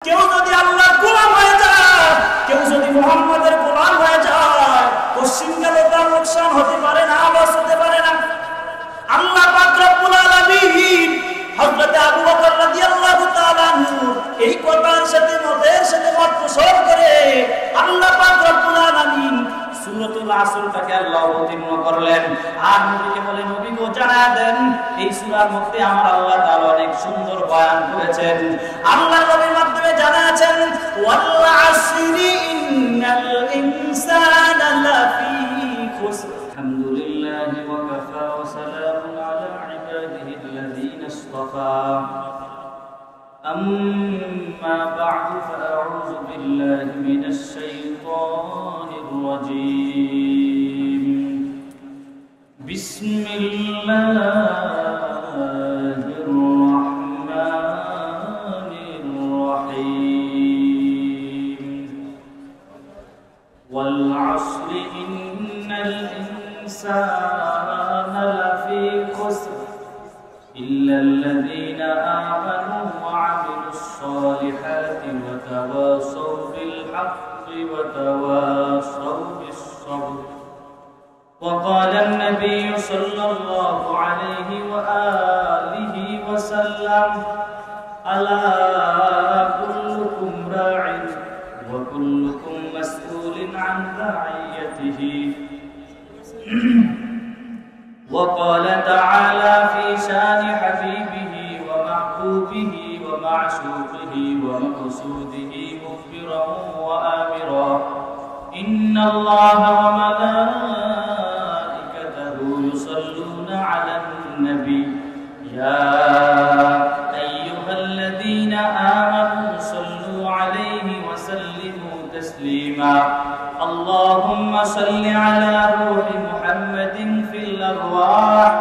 কেউ যদি আল্লাহর গোলাম হয়ে যায়, কেউ যদি মুহাম্মাদের গোলাম হয়ে যায়, পশ্চিমকালে তার লোকসান হতে পারে না, লস হতে পারে না। আল্লাহ পাক রব্বুল আলামিন হযরত আবু বকর রাদিয়াল্লাহু তাআলা আনহু এই কোরআন সাথে মতের সাথে মত পোষণ করে আল্লাহ পাক রব্বুল আলামিন সূরাতুল আসরটাকে আল্লাহ অবতীর্ণ করলেন। আর নবীকে বলে, নবী গো জানায়া দেন এই সূরার মধ্যে আমার আল্লাহ তাআলা অনেক সুন্দর বয়ান করেছেন। আল্লাহ নবীর মাধ্যমে জানাচ্ছেন, ওয়াল আসরি ইন্নাল ইনসানা লাফি খুসর। আলহামদুলিল্লাহি ওয়া কাফা ওয়া সালামুন আলা ইবাদিহি আল্লাযীনা ইসতাফা। أما بعد فأعوذ بالله من الشيطان الرجيم. بسم الله الرحمن الرحيم. والعصر إن الإنسان لفي خسر إلا الذين آمنوا وعملوا الصالحات وتواصوا بالحق وتواصوا بالصبر. وقال النبي صلى الله عليه وآله وسلم ألا كلكم راع وكلكم مسؤول عن رعيته. وقال تعالى في شان حبيبه ومحبوبه ومعشوقه ومقصوده مخبرا وآمرا إن الله وملائكته يصلون على النبي يا أيها الذين آمنوا صلوا عليه وسلموا تسليما. اللهم صل على روح محمد في الأرواح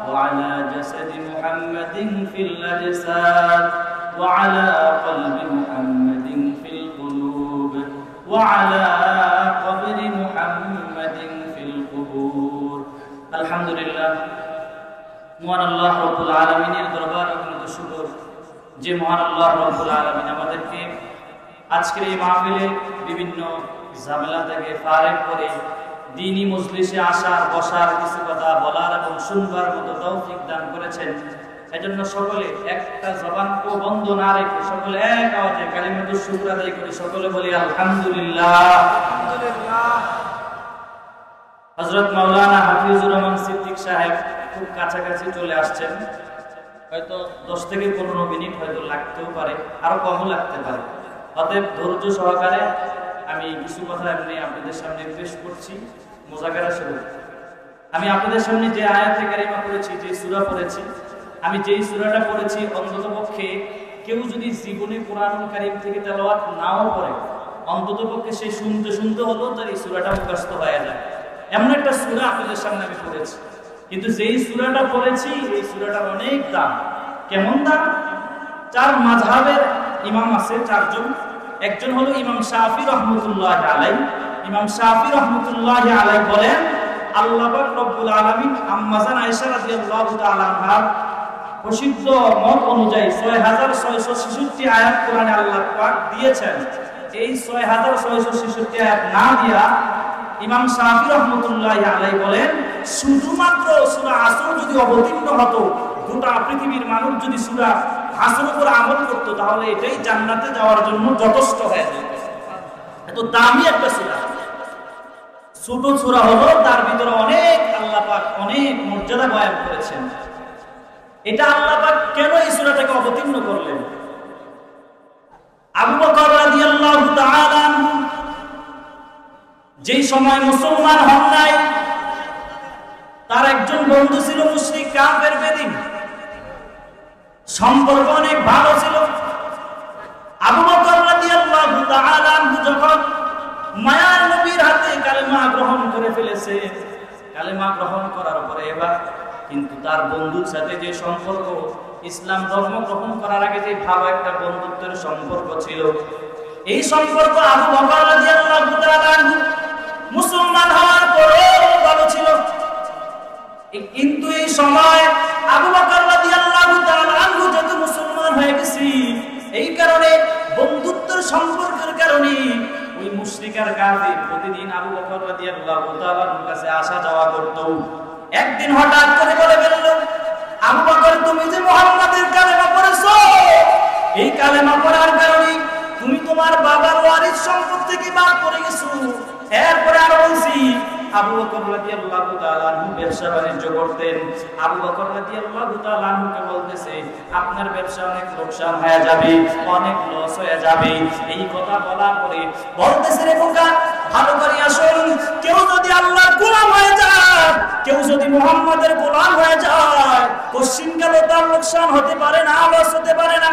وعلى جسد محمد في الأجساد وعلى قلب محمد في القلوب وعلى قبر محمد في القبور. الحمد لله. মহান আল্লাহ রব্বুল আলামিনের দরবারে অগণিত শুকর যে মহান আল্লাহ রব্বুল আলামিন আমাদেরকে আজকের এই মাহফিলে বিভিন্ন ঝামেলা থেকে ফারেক করে দ্বীনি মজলিসে আসার, বসার, কিছু কথা বলার এবং শুনবার মতো তৌফিক দান করেছেন। এজন্য সকলে একটা জবানকে বন্ধ না রেখে সকলে এক আওয়াজে কালিমাতুশ শুকর আদায় করে সকলে বলি আলহামদুলিল্লাহ। আলহামদুলিল্লাহ। হযরত মাওলানা হাফিজুর রহমান সিদ্দিক সাহেব খুব কাছাকাছি চলে আসছেন। হয়তো 10 থেকে 15 মিনিট হয়তো লাগতেও পারে, আরো কমও লাগতে পারে। অতএব ধৈর্য সহকারে আমি কিছু কথা এমনি আপনাদের সামনে পেশ করছি। মুযাকারা শুরু। আমি আপনাদের সামনে যে আয়াতে কারিমা পড়েছি, যে সূরা পড়েছি, আমি যেই সূরাটা পড়েছি অন্ততপক্ষে কেউ যদি জীবনে কোরআনুল কারীম থেকে তেলাওয়াত নাও পড়ে, অন্ততপক্ষে সে শুনতে শুনতে হলো তার এই সূরাটা মুখস্থ হয়ে যায়। এমন একটা সূরা আপনাদের সামনে আমি পড়েছি। কিন্তু যেই সূরাটা পড়েছি এই সূরাটার অনেক দাম। কেমন দাম? 4 মাযহাবের ইমাম আছে, 4 জন। একজন হলো ইমাম শাফি রাহমাতুল্লাহি আলাইহি। ইমাম শাফি রাহমাতুল্লাহি আলাইহি বলেন, আল্লাহ পাক রব্বুল আলামিন আম্মাজান আয়েশা রাদিয়াল্লাহু তাআলা আনহা প্রসিদ্ধ মত অনুযায়ী 6666 আয়াত কোরআনে আল্লাহ পাক দিয়েছেন। এই 6666 আয়াত না দিয়া ইমাম শাফি রাহমাতুল্লাহি আলাইহি বলেন, শুধুমাত্র সূরা আসর যদি অবতীর্ণ হতো, গোটা পৃথিবীর মানুষ যদি সূরা আসর উপর আমল করত, তাহলে এটাই জান্নাতে যাওয়ার জন্য যথেষ্ট হয়ে যেত। এত দামি একটা সূরা। ছোট সূরা হলো, তার ভিতরে অনেক আল্লাহ পাক অনেক মর্যাদা বয়ান করেছেন। এটা আল্লাহ পাক কেন এই সূরাটাকে অবতীর্ণ করলেন? আবু বকর রাদিয়াল্লাহু তাআলা যেই সময় মুসলমান হন নাই, তার একজন বন্ধু ছিল মুশরিক কাফের বেদিন। সম্পর্ক অনেক ভালো ছিল। আবু বকর রাদিয়াল্লাহু তাআলা যখন মায়ার নবীর হাতে কালেমা গ্রহণ করে ফেলেছে, কালেমা গ্রহণ করার পরে এবার কিন্তু তার বন্ধুর সাথে যে সম্পর্ক, ইসলাম ধর্ম গ্রহণ করার আগে যে ভালো একটা বন্ধুত্বের সম্পর্ক ছিল, এই সম্পর্ক আবু বকর রাদিয়াল্লাহু তাআলা মুসলমান হওয়ার পরেও ভালো ছিল। কিন্তু এই সময় আবু বকর রাদিয়াল্লাহু তাআলা আনহু যত মুসলমান হয়ে গেছি, এই কারণে বন্ধু নেককার কাজী প্রতিদিন আবু বকর রাদিয়াল্লাহু তাআলার কাছে আসা যাওয়া করত। একদিন হঠাৎ করে বলে ফেলল, আবু বকর তুমি যে মুহাম্মাদের কালেমা পড়েছো, এই কালেমা পড়ার কারণে তুমি তোমার বাবার ওয়ারিস সম্পদ থেকে বাদ পড়ে গেছো। এরপরে আরো বলছি, আবু বকর রাদিয়াল্লাহু তাআলা আনহু ব্যবসা বাণিজ্য করতেন। আবু বকর রাদিয়াল্লাহু তাআলা আনহুকে বলতেছে, আপনার ব্যবসা অনেক লোকসান হয়ে যাবে, অনেক লস হয়ে যাবে। এই কথা বলার পরে বলতেছে, রে খোকা ভালো করে আসুন, কেউ যদি আল্লাহর গোলাম হয়ে যায়, কেউ যদি মুহাম্মাদের গোলাম হয়ে যায়, কোশ্চিনকালে তার লোকসান হতে পারে না, লস হতে পারে না।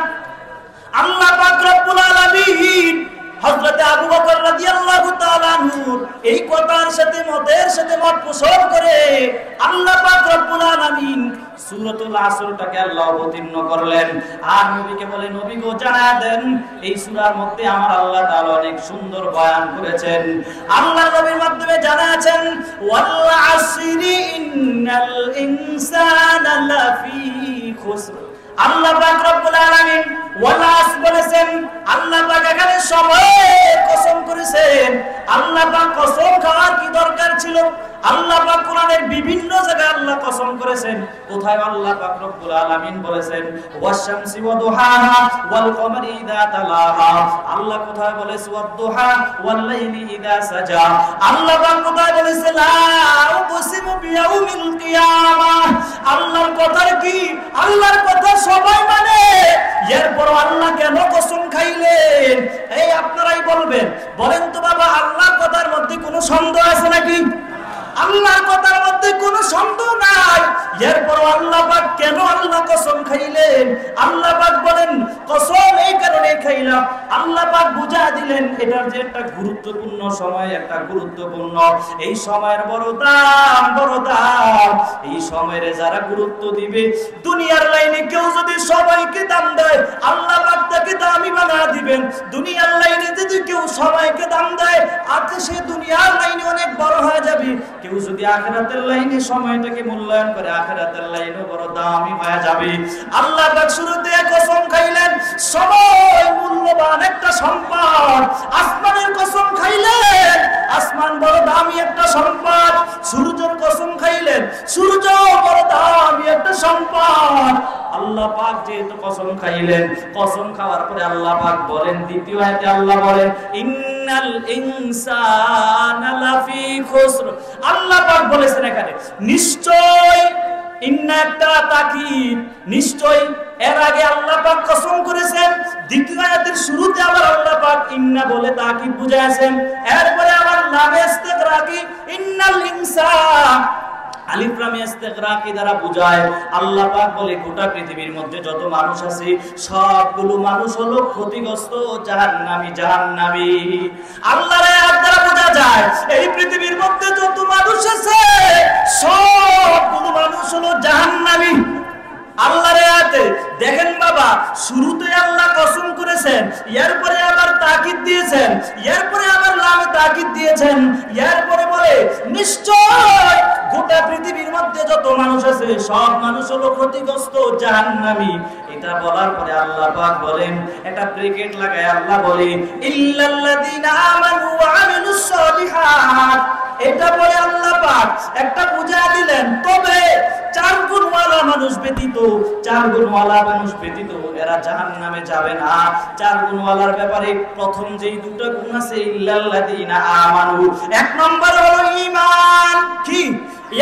আল্লাহ পাক রব্বুল আলামিন হযরত আবু বকর রাদিয়াল্লাহু তাআলা আনহুর এই কথার সাথে মত পোষণ করে আল্লাহ পাক রব্বুল আলামিন সূরাতুল আসরটাকে আল্লাহ অবতীর্ণ করলেন। আর নবীকে বলে, নবী গো জানা দেন, এই সূরার মধ্যে আমার আল্লাহ তাআলা অনেক সুন্দর বয়ান করেছেন। আল্লাহ নবীর মাধ্যমে জানাচ্ছেন, ওয়াল আসরি ইন্নাল ইনসানা লাফি খুসর। আল্লাহ পাক রব্বুল আলামিন ওয়ালাস বলেছেন, আল্লাহ পাক এখানে সময়ের কসম করেছেন। আল্লাহ পাক কসম খাওয়ার কি দরকার ছিল? আল্লাহ পাক কোরআনের বিভিন্ন জায়গায় আল্লাহ কসম করেছেন। কোথায় আল্লাহ পাক রব্বুল আলামিন বলেছেন, ওয়াশ-শামসি ওয়া দুহাহা ওয়াল কমারি ইযা তালাহা। আল্লাহ কোথায় বলেছে ওয়াদ-দুহা ওয়াল লাইলি ইযা সাজা। আল্লাহ পাক কোথায় বলেছে লা উকসিমু বিয়াউমিল কিয়ামাহ। আল্লাহর কথা কি? আল্লাহর কথা সবাই মানে, এরপর আল্লাহ কেন কসম খাইলেন? এই আপনারাই বলবেন, বলেন তো বাবা, আল্লাহর কথার মধ্যে কোনো সন্দেহ আছে নাকি? আল্লাহর কথার মধ্যে কোনো সন্দেহ নাই। এরপর আল্লাহ পাক কেন আল্লাহ কসম খাইলেন? আল্লাহ পাক বলেন কসম এই কারণে খাইলাম। আল্লাহ পাক বুঝা দিলেন এটার যে একটা গুরুত্বপূর্ণ সময়, একটা গুরুত্বপূর্ণ এই সময়ের বড় দাম, বড় দাম। এই সময়ের যারা গুরুত্ব দিবে, দুনিয়ার লাইনে কেউ যদি সবাইকে দাম দেয়, আল্লাহ পাক তাকে দামি বানা দিবেন। দুনিয়ার লাইনে যদি কেউ সবাইকে দাম দেয়, আজকে সে দুনিয়ার লাইনে অনেক বড় হয়ে যাবে। কেউ যদি আখিরাতের লাইনে সময়টাকে মূল্যায়ন করে, আখিরাতের লাইনে বড় দামি হয়ে যাবে। আল্লাহ পাক শুরুতে কসম খাইলেন সময় মূল্যবান একটা সম্পদ। আসমানের কসম খাইলেন, আসমান বড় দামি একটা সম্পদ। সূর্যের কসম খাইলেন, সূর্য বড় দামি একটা সম্পদ। আল্লাহ পাক যেহেতু কসম খাইলেন, কসম খাওয়ার পরে আল্লাহ পাক বলেন, দ্বিতীয় আয়াতে আল্লাহ বলেন, ইন্নাল ইনসানা লাফি খুসর। আল্লাহ পাক বলেছেন এখানে নিশ্চয়, ইন্না একটা তাকিদ, নিশ্চয়। এর আগে আল্লাহ পাক কসম করেছেন, দ্বিতীয় আয়াতের শুরুতে আবার আল্লাহ পাক ইন্না বলে তাকিদ বুঝাইছেন। এরপরে আবার লামে ইস্তিগরাকি, ইন্নাল ইনসান আলিফ লাম ইস্তিগরাকি দ্বারা বুঝায়। আল্লাহ পাক বলে গোটা পৃথিবীর মধ্যে যত মানুষ আছে, সবগুলো মানুষ হলো ক্ষতিগ্রস্ত, জাহান্নামী, জাহান্নামী। আল্লাহর আয়াত দ্বারা বোঝা যায় এই পৃথিবীর মধ্যে যত মানুষ আছে, সবগুলো মানুষ হলো জাহান্নামী। আল্লাহর আয়াতে দেখেন বাবা, শুরুতে আল্লাহ কসম করেছেন, এরপরে আবার তাকিদ দিয়েছেন, এরপরে আবার লামে তাকিদ দিয়েছেন, এরপরে বলে নিশ্চয় গোটা পৃথিবীর মধ্যে যত মানুষ আছে, সব মানুষ হলো ক্ষতিগ্রস্ত, জাহান্নামী। এটা বলার পরে আল্লাহ পাক বলেন, একটা ব্রেকেট লাগায় আল্লাহ বলে ইল্লাল্লাযীনা আমানু ওয়া আমিলুস সলিহাত। এটা বলে আল্লাহ পাক একটা বুঝা দিলেন, তবে 4 গুণওয়ালা মানুষ ব্যতীত, 4 গুণওয়ালা মানুষ ব্যতীত এরা জাহান্নামে যাবে না। 4 গুণওয়ালার ব্যাপারে প্রথম যেই দুটো গুণ আছে, ইল্লাল্লাযীনা আমানু, 1 নম্বর হলো ঈমান। কি?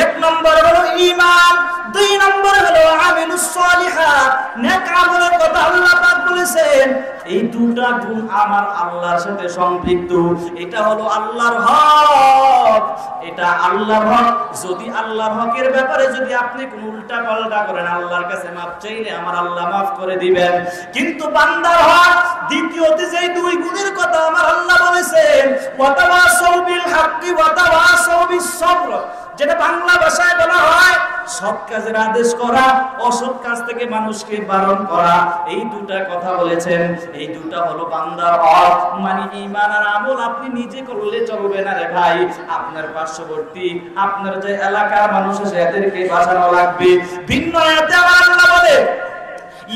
1 নম্বর হলো ঈমান, 2 নম্বর হলো আমিলুস সলিহাত, নেক আমলের কথা আল্লাহ পাক বলেছেন। এই দুটো গুণ আমার আল্লাহর সাথে সম্পৃক্ত। এটা হলো আল্লাহর হক, এটা আল্লাহর হক। যদি আল্লাহর হকের ব্যাপারে যদি আপনি কোন উল্টা পাল্টা করেন, আল্লাহর কাছে মাফ চাইলে আমার আল্লাহ মাফ করে দিবেন। কিন্তু বান্দার হক, দ্বিতীয়তে যে 2 গুণের কথা আমার আল্লাহ বলেছেন, ওয়াতাওয়াসাউ বিল হাক্কি ওয়াতাওয়াসাউ বিস সবর, যেটা বাংলা ভাষায় বলা হয় সৎ কাজের আদেশ করা, অসৎ কাজ থেকে মানুষকে বারণ করা। এই দুটা কথা বলেছেন, এই দুটা হলো বান্দার হক। মানে ঈমান আর আমল আপনি নিজে করলে চলবে না রে ভাই, আপনার পার্শ্ববর্তী, আপনার যে এলাকার মানুষ আছে এদেরকে বাঁচানো লাগবে। ভিন্ন আয়াতে আল্লাহ বলে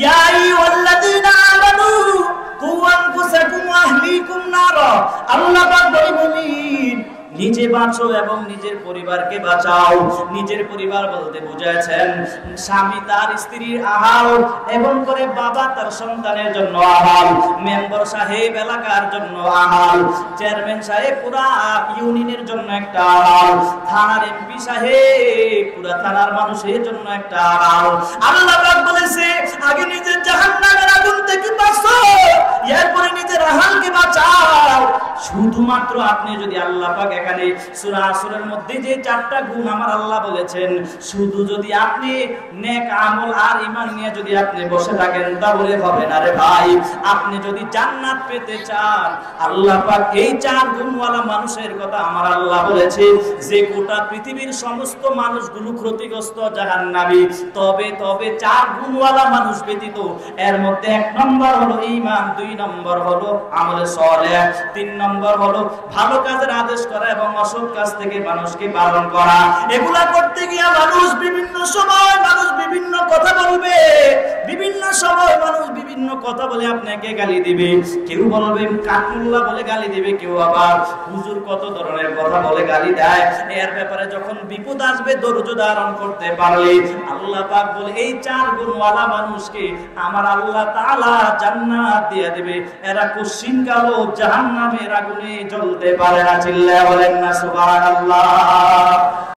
ইয়া আইয়ুহাল্লাযীনা আমানু কু আনফুসাকুম ওয়া আহলিকুম নারা। আল্লাহ পাক বলে মুমিন নিজে বাঁচো এবং নিজের পরিবারকে বাঁচাও। নিজের পরিবার বলতে বুঝাচ্ছেন স্বামী তার স্ত্রীর আহাল, এবং করে বাবা তার সন্তানের জন্য আহাল, মেম্বার সাহেব এলাকার জন্য আহাল, চেয়ারম্যান সাহেব পুরা ইউনিয়নের জন্য একটা আহাল, থানার এমপি সাহেব পুরা থানার মানুষের জন্য একটা আহাল। আল্লাহ পাক বলেছে আগে নিজের জাহান্নামের আগুন থেকে বাঁচো, এরপরে নিজের আহালকে বাঁচাও। শুধুমাত্র আপনি যদি আল্লাহ পাক এখানে সূরা আসরের মধ্যে যে 4টা গুণ আমার আল্লাহ বলেছেন, শুধু যদি আপনি নেক আমল আর ঈমান নিয়ে যদি আপনি বসে থাকেন তাহলে হবে না রে ভাই। আপনি যদি জান্নাত পেতে চান, আল্লাহ পাক এই 4 গুণওয়ালা মানুষের কথা আমার আল্লাহ বলেছে যে গোটা পৃথিবীর সমস্ত মানুষগুলো ক্ষতিগ্রস্ত জাহান্নামী, তবে 4 গুণওয়ালা মানুষ ব্যতীত। এর মধ্যে 1 নম্বর হলো ঈমান, 2 নম্বর হলো আমলে সালেহ, 3 নম্বর হলো ভালো কাজের আদেশ করা এবং অসৎ কাজ থেকে মানুষকে বারণ করা। এগুলা করতে গিয়ে মানুষ বিভিন্ন সময় বিভিন্ন কথা বলবে, বিভিন্ন সময় মানুষ বিভিন্ন কথা বলে আপনাকে গালি দিবে। কেউ বলবে কাকুল্লাহ বলে গালি দিবে, কেউ আবার হুজুর কত ধরনের কথা বলে গালি দেয়। এর ব্যাপারে যখন বিপদ আসবে ধৈর্য ধারণ করতে পারলে আল্লাহ পাক বলে এই 4 গুণওয়ালা মানুষকে আমার আল্লাহ তাআলা জান্নাত দিয়ে দিবে। এরা কোশ্চিন কালো জাহান্নামের আগুনে জ্বলতে পারে না। চিল্লায়া বলেন না সুবহানাল্লাহ।